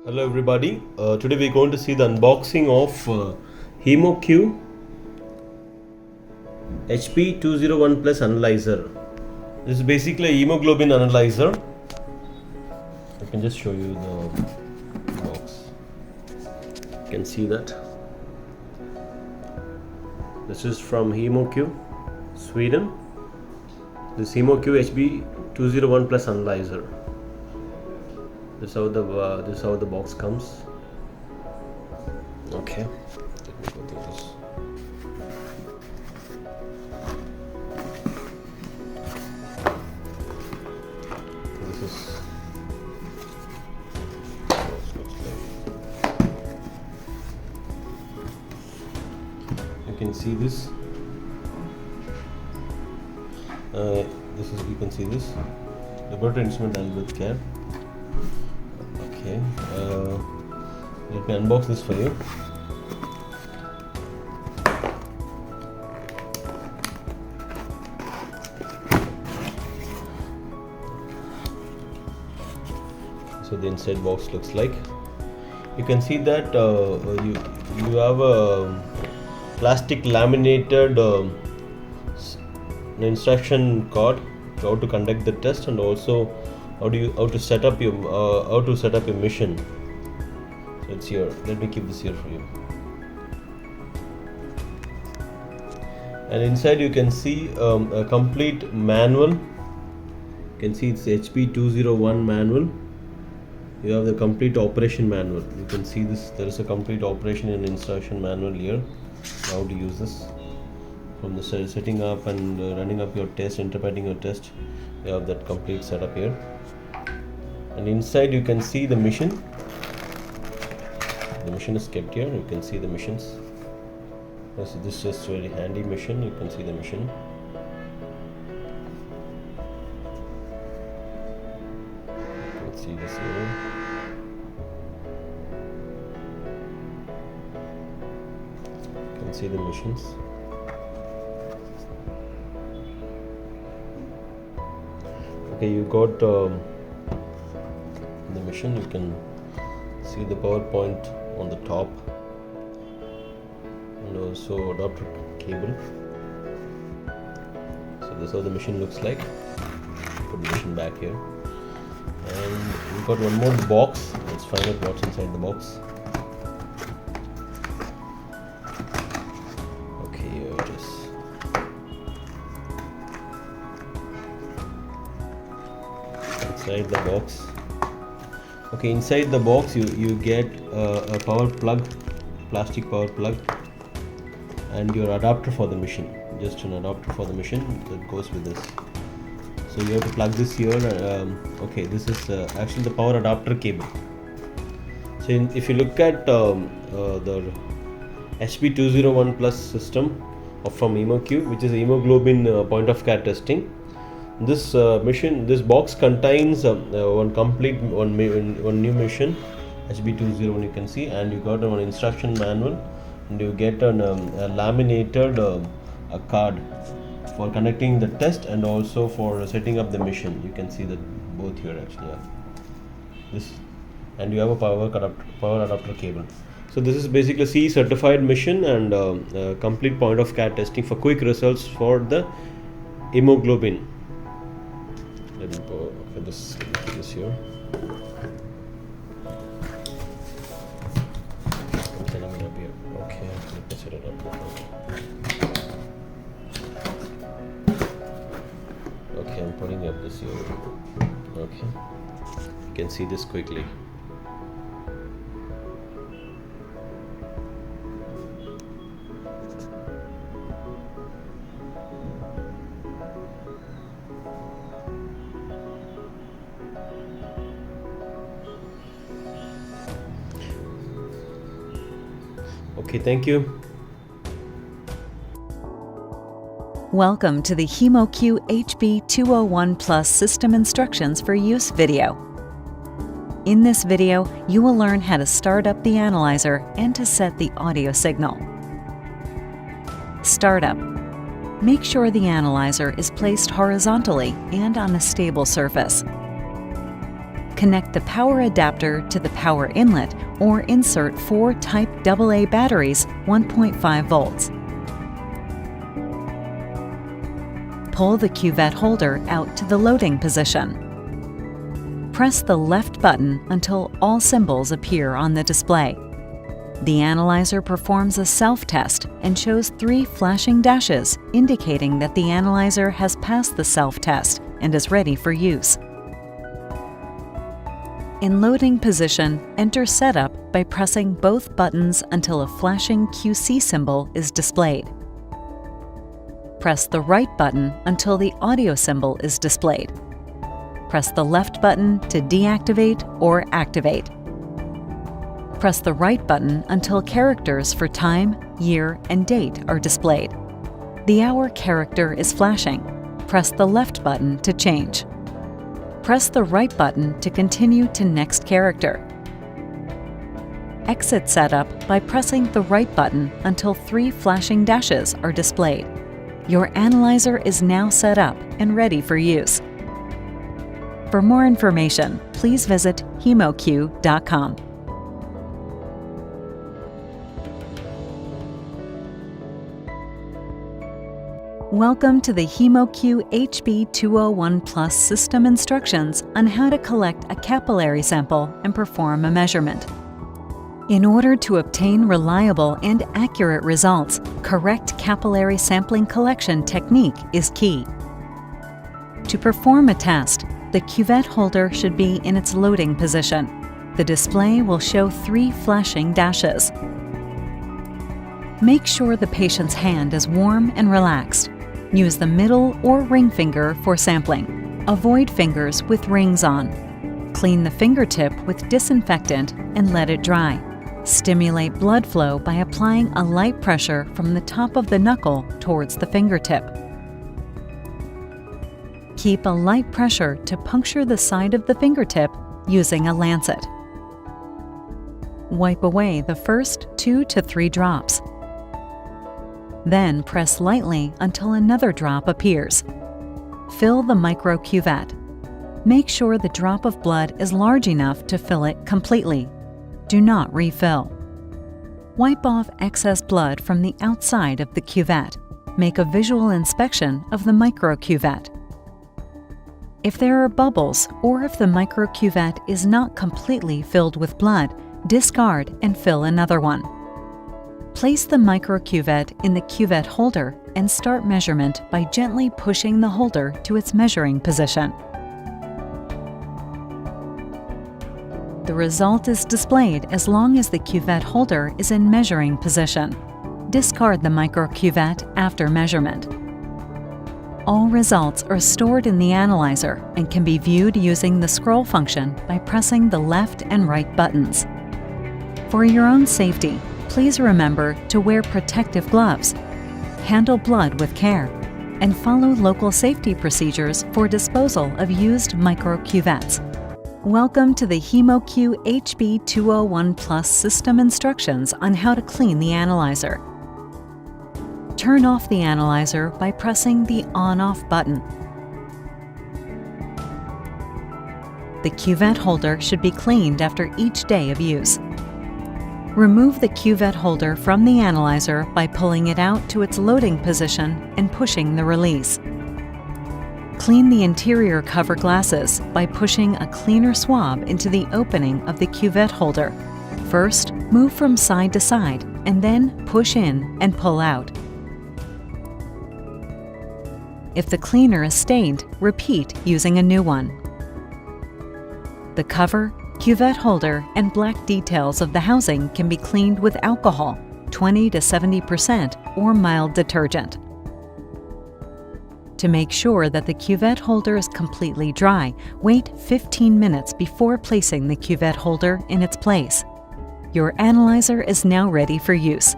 Hello everybody, today we're going to see the unboxing of HemoCue Hb 201 Plus analyzer. This is basically a hemoglobin analyzer. I can just show you the box. You can see that. This is from HemoCue, Sweden. This HemoCue Hb 201 Plus analyzer. This is how the box comes. Okay, let me go through this. This is how it looks like. You can see this. You can see this. Laboratory instrument and with care. Okay, let me unbox this for you. So the inside box looks like. You can see that you have a plastic laminated instruction card how to conduct the test, and also how to set up your mission. So it's here. Let me keep this here for you. And inside you can see a complete manual. You can see it's Hb 201 manual. You have the complete operation manual. You can see this. There is a complete operation and instruction manual here. How to use this, from the setting up and running up your test, interpreting your test. You have that complete setup here. And inside you can see the mission. The mission is kept here. You can see the missions. So this is just very handy mission. You can see the mission. You can see this here. You can see the missions. Okay, you got the mission. You can see the PowerPoint on the top, and also adapter cable. So this is how the machine looks like. Put the machine back here, and we've got one more box. Let's find out what's inside the box. Okay, here it is. Inside the box. Okay, inside the box you get a power plug, plastic power plug, and your adapter for the machine. Just an adapter for the machine that goes with this. So you have to plug this here. Okay, this is actually the power adapter cable. So if you look at the Hb 201 Plus system from HemoCue, which is hemoglobin point of care testing, this box contains one new mission, Hb 201. You can see, and you got one instruction manual, and you get a laminated a card for conducting the test and also for setting up the mission. You can see that both here actually. Yeah. This, and you have a power adapter cable. So this is basically a CE certified mission and complete point of care testing for quick results for the hemoglobin. Let me go for this here. I'm setting it up here. Okay, let me set it up. Okay, I'm putting up this here. Okay, you can see this quickly. Okay, thank you. Welcome to the HemoCue Hb 201 Plus System Instructions for Use video. In this video, you will learn how to start up the analyzer and to set the audio signal. Startup. Make sure the analyzer is placed horizontally and on a stable surface. Connect the power adapter to the power inlet or insert 4 Type AA batteries, 1.5 volts. Pull the cuvette holder out to the loading position. Press the left button until all symbols appear on the display. The analyzer performs a self-test and shows 3 flashing dashes, indicating that the analyzer has passed the self-test and is ready for use. In loading position, enter Setup by pressing both buttons until a flashing QC symbol is displayed. Press the right button until the audio symbol is displayed. Press the left button to deactivate or activate. Press the right button until characters for time, year, and date are displayed. The hour character is flashing. Press the left button to change. Press the right button to continue to next character. Exit Setup by pressing the right button until 3 flashing dashes are displayed. Your analyzer is now set up and ready for use. For more information, please visit HemoCue.com. Welcome to the HemoCue Hb 201 Plus system instructions on how to collect a capillary sample and perform a measurement. In order to obtain reliable and accurate results, correct capillary sampling collection technique is key. To perform a test, the cuvette holder should be in its loading position. The display will show 3 flashing dashes. Make sure the patient's hand is warm and relaxed. Use the middle or ring finger for sampling. Avoid fingers with rings on. Clean the fingertip with disinfectant and let it dry. Stimulate blood flow by applying a light pressure from the top of the knuckle towards the fingertip. Keep a light pressure to puncture the side of the fingertip using a lancet. Wipe away the first 2 to 3 drops. Then press lightly until another drop appears. Fill the microcuvette. Make sure the drop of blood is large enough to fill it completely. Do not refill. Wipe off excess blood from the outside of the cuvette. Make a visual inspection of the microcuvette. If there are bubbles or if the microcuvette is not completely filled with blood, discard and fill another one. Place the microcuvette in the cuvette holder and start measurement by gently pushing the holder to its measuring position. The result is displayed as long as the cuvette holder is in measuring position. Discard the microcuvette after measurement. All results are stored in the analyzer and can be viewed using the scroll function by pressing the left and right buttons. For your own safety, please remember to wear protective gloves, handle blood with care, and follow local safety procedures for disposal of used microcuvettes. Welcome to the HemoCue Hb 201 Plus system instructions on how to clean the analyzer. Turn off the analyzer by pressing the on-off button. The cuvette holder should be cleaned after each day of use. Remove the cuvette holder from the analyzer by pulling it out to its loading position and pushing the release. Clean the interior cover glasses by pushing a cleaner swab into the opening of the cuvette holder. First, move from side to side and then push in and pull out. If the cleaner is stained, repeat using a new one. The cover, cuvette holder, and black details of the housing can be cleaned with alcohol, 20 to 70%, or mild detergent. To make sure that the cuvette holder is completely dry, wait 15 minutes before placing the cuvette holder in its place. Your analyzer is now ready for use.